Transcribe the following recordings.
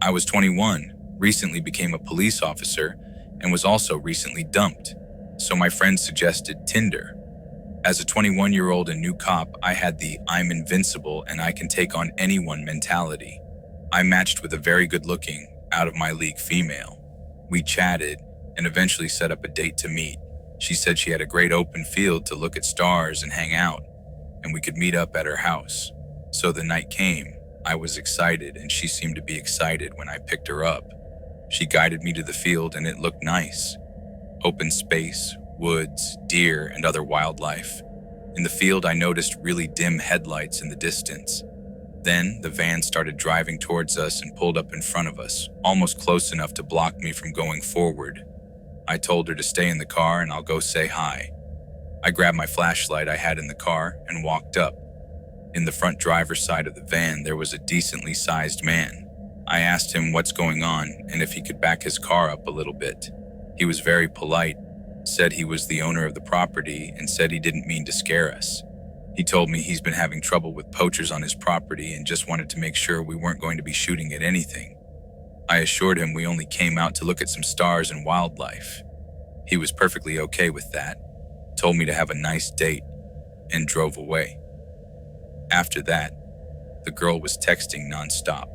I was 21, recently became a police officer, and was also recently dumped. So my friend suggested Tinder. As a 21-year-old and new cop, I had the I'm invincible and I can take on anyone mentality. I matched with a very good-looking, out-of-my-league female. We chatted and eventually set up a date to meet. She said she had a great open field to look at stars and hang out, and we could meet up at her house. So the night came. I was excited, and she seemed to be excited when I picked her up. She guided me to the field, and it looked nice. Open space, woods, deer, and other wildlife. In the field, I noticed really dim headlights in the distance. Then, the van started driving towards us and pulled up in front of us, almost close enough to block me from going forward. I told her to stay in the car and I'll go say hi. I grabbed my flashlight I had in the car and walked up. In the front driver's side of the van, there was a decently sized man. I asked him what's going on and if he could back his car up a little bit. He was very polite, said he was the owner of the property, and said he didn't mean to scare us. He told me he's been having trouble with poachers on his property and just wanted to make sure we weren't going to be shooting at anything. I assured him we only came out to look at some stars and wildlife. He was perfectly okay with that, told me to have a nice date, and drove away. After that, the girl was texting nonstop.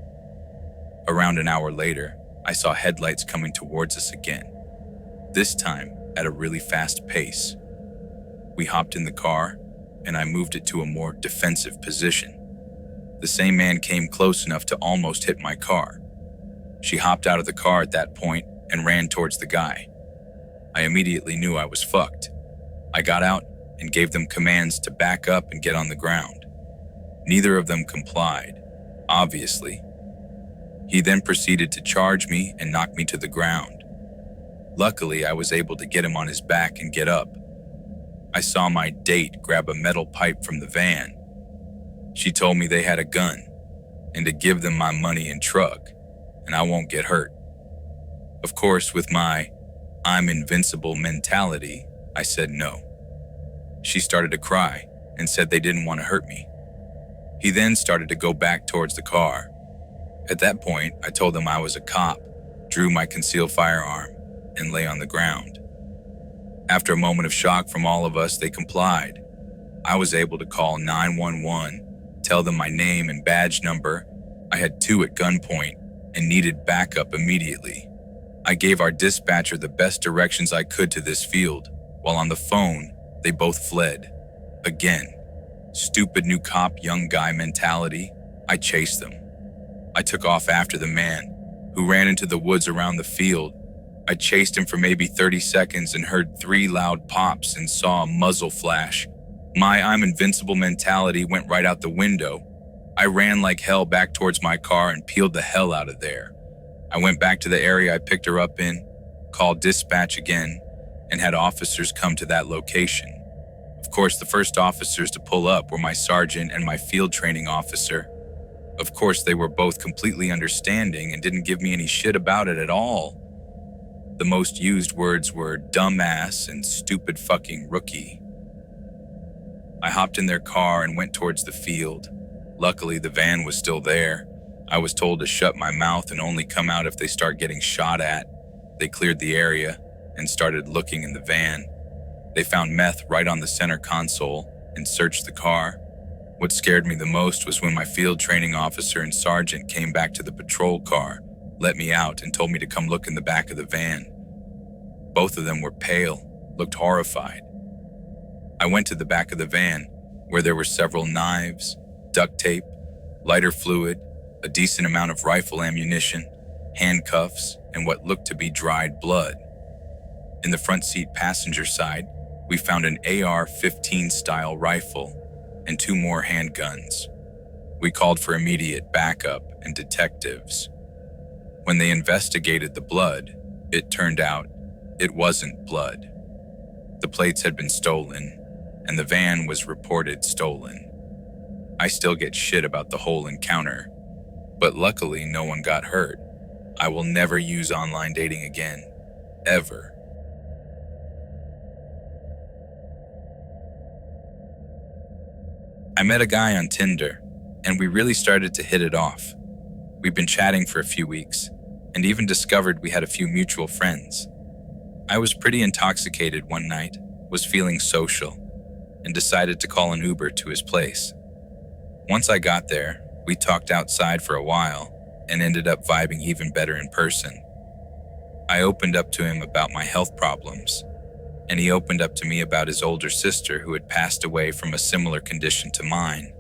Around an hour later, I saw headlights coming towards us again, this time at a really fast pace. We hopped in the car, and I moved it to a more defensive position. The same man came close enough to almost hit my car. She hopped out of the car at that point and ran towards the guy. I immediately knew I was fucked. I got out and gave them commands to back up and get on the ground. Neither of them complied, obviously. He then proceeded to charge me and knock me to the ground. Luckily, I was able to get him on his back and get up. I saw my date grab a metal pipe from the van. She told me they had a gun and to give them my money and truck, and I won't get hurt. Of course, with my I'm invincible mentality, I said no. She started to cry and said they didn't want to hurt me. He then started to go back towards the car. At that point, I told them I was a cop, drew my concealed firearm, and lay on the ground. After a moment of shock from all of us, they complied. I was able to call 911, tell them my name and badge number. I had two at gunpoint and needed backup immediately. I gave our dispatcher the best directions I could to this field. While on the phone, they both fled. Again, stupid new cop, young guy mentality. I chased them. I took off after the man, who ran into the woods around the field. I chased him for maybe 30 seconds and heard 3 loud pops and saw a muzzle flash. My I'm invincible mentality went right out the window. I ran like hell back towards my car and peeled the hell out of there. I went back to the area I picked her up in, called dispatch again, and had officers come to that location. Of course, the first officers to pull up were my sergeant and my field training officer. Of course, they were both completely understanding and didn't give me any shit about it at all. The most used words were dumbass and stupid fucking rookie. I hopped in their car and went towards the field. Luckily, the van was still there. I was told to shut my mouth and only come out if they start getting shot at. They cleared the area and started looking in the van. They found meth right on the center console and searched the car. What scared me the most was when my field training officer and sergeant came back to the patrol car, let me out, and told me to come look in the back of the van. Both of them were pale, looked horrified. I went to the back of the van, where there were several knives, duct tape, lighter fluid, a decent amount of rifle ammunition, handcuffs, and what looked to be dried blood. In the front seat passenger side, we found an AR-15 style rifle and 2 more handguns. We called for immediate backup and detectives. When they investigated the blood, it turned out it wasn't blood. The plates had been stolen, and the van was reported stolen. I still get shit about the whole encounter, but luckily no one got hurt. I will never use online dating again, ever. I met a guy on Tinder, and we really started to hit it off. We'd been chatting for a few weeks, and even discovered we had a few mutual friends. I was pretty intoxicated one night, was feeling social, and decided to call an Uber to his place. Once I got there, we talked outside for a while and ended up vibing even better in person. I opened up to him about my health problems, and he opened up to me about his older sister who had passed away from a similar condition to mine.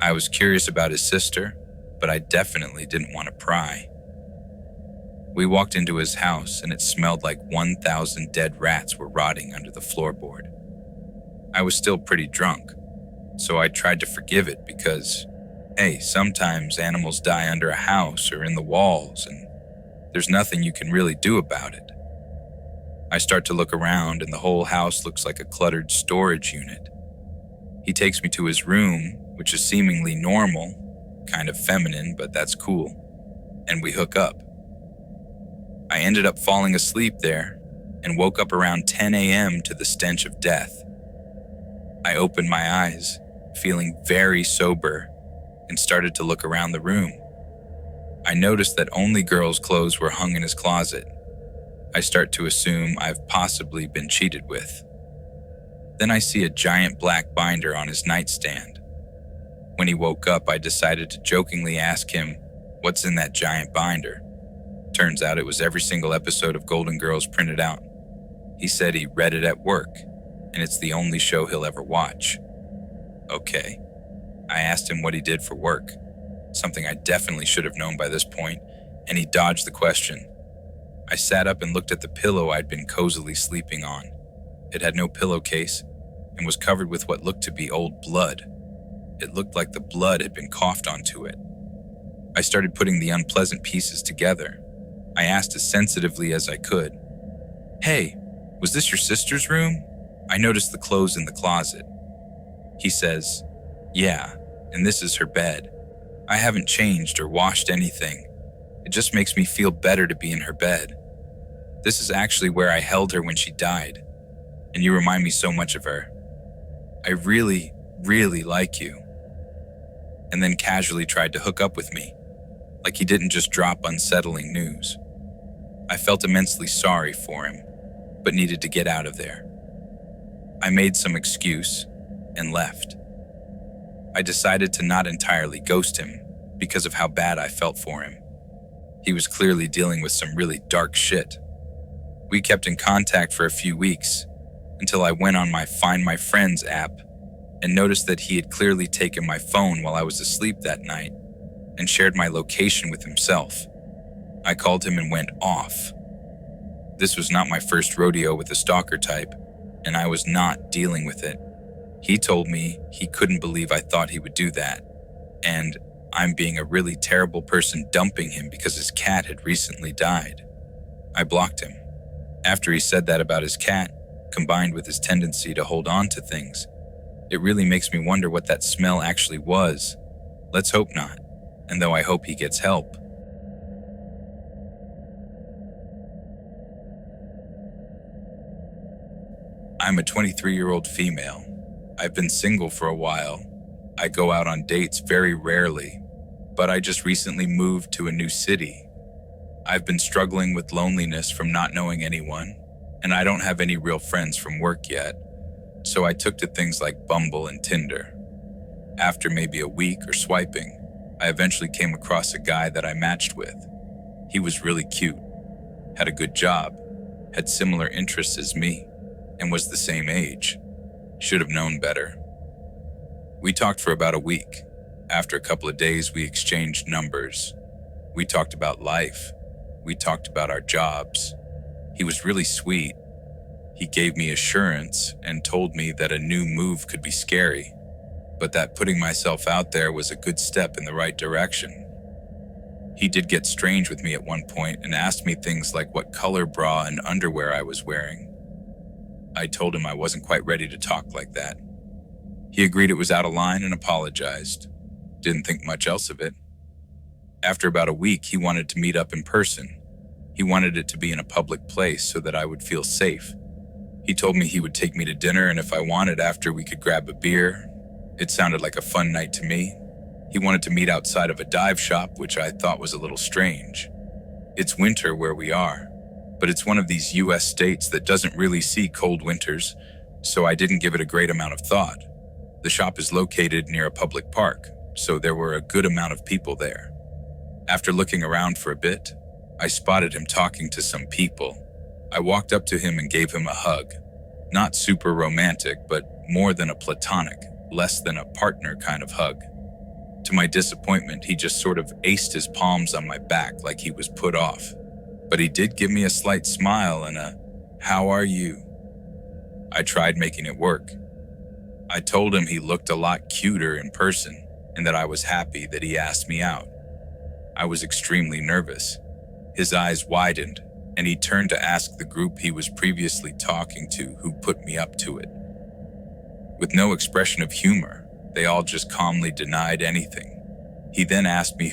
I was curious about his sister, but I definitely didn't want to pry. We walked into his house and it smelled like 1,000 dead rats were rotting under the floorboard. I was still pretty drunk, so I tried to forgive it because, hey, sometimes animals die under a house or in the walls and there's nothing you can really do about it. I start to look around and the whole house looks like a cluttered storage unit. He takes me to his room, which is seemingly normal, kind of feminine, but that's cool, and we hook up. I ended up falling asleep there and woke up around 10 a.m. to the stench of death. I opened my eyes, feeling very sober, and started to look around the room. I noticed that only girls' clothes were hung in his closet. I start to assume I've possibly been cheated with. Then I see a giant black binder on his nightstand. When he woke up, I decided to jokingly ask him, "What's in that giant binder?" Turns out it was every single episode of Golden Girls printed out. He said he read it at work, and it's the only show he'll ever watch. Okay. I asked him what he did for work, something I definitely should have known by this point, and he dodged the question. I sat up and looked at the pillow I'd been cozily sleeping on. It had no pillowcase and was covered with what looked to be old blood. It looked like the blood had been coughed onto it. I started putting the unpleasant pieces together. I asked as sensitively as I could, "Hey, was this your sister's room? I noticed the clothes in the closet." He says, "Yeah, and this is her bed. I haven't changed or washed anything. It just makes me feel better to be in her bed. This is actually where I held her when she died, and you remind me so much of her. I really, really like you." And then casually tried to hook up with me, like he didn't just drop unsettling news. I felt immensely sorry for him, but needed to get out of there. I made some excuse and left. I decided to not entirely ghost him because of how bad I felt for him. He was clearly dealing with some really dark shit. We kept in contact for a few weeks until I went on my Find My Friends app and noticed that he had clearly taken my phone while I was asleep that night and shared my location with himself. I called him and went off. This was not my first rodeo with a stalker type, and I was not dealing with it. He told me he couldn't believe I thought he would do that, and I'm being a really terrible person dumping him because his cat had recently died. I blocked him. After he said that about his cat, combined with his tendency to hold on to things, it really makes me wonder what that smell actually was. Let's hope not, and though I hope he gets help. I'm a 23-year-old female. I've been single for a while. I go out on dates very rarely, but I just recently moved to a new city. I've been struggling with loneliness from not knowing anyone, and I don't have any real friends from work yet, so I took to things like Bumble and Tinder. After maybe a week or swiping, I eventually came across a guy that I matched with. He was really cute, had a good job, had similar interests as me, and was the same age. Should have known better. We talked for about a week. After a couple of days, we exchanged numbers. We talked about life. We talked about our jobs. He was really sweet. He gave me assurance and told me that a new move could be scary, but that putting myself out there was a good step in the right direction. He did get strange with me at one point and asked me things like what color bra and underwear I was wearing. I told him I wasn't quite ready to talk like that. He agreed it was out of line and apologized. Didn't think much else of it. After about a week, he wanted to meet up in person. He wanted it to be in a public place so that I would feel safe. He told me he would take me to dinner, and if I wanted after, we could grab a beer. It sounded like a fun night to me. He wanted to meet outside of a dive shop, which I thought was a little strange. It's winter where we are, but it's one of these US states that doesn't really see cold winters, so I didn't give it a great amount of thought. The shop is located near a public park, so there were a good amount of people there. After looking around for a bit, I spotted him talking to some people. I walked up to him and gave him a hug. Not super romantic, but more than a platonic, less than a partner kind of hug. To my disappointment, he just sort of aced his palms on my back like he was put off. But he did give me a slight smile and a, "How are you?" I tried making it work. I told him he looked a lot cuter in person and that I was happy that he asked me out. I was extremely nervous. His eyes widened, and he turned to ask the group he was previously talking to who put me up to it. With no expression of humor, they all just calmly denied anything. He then asked me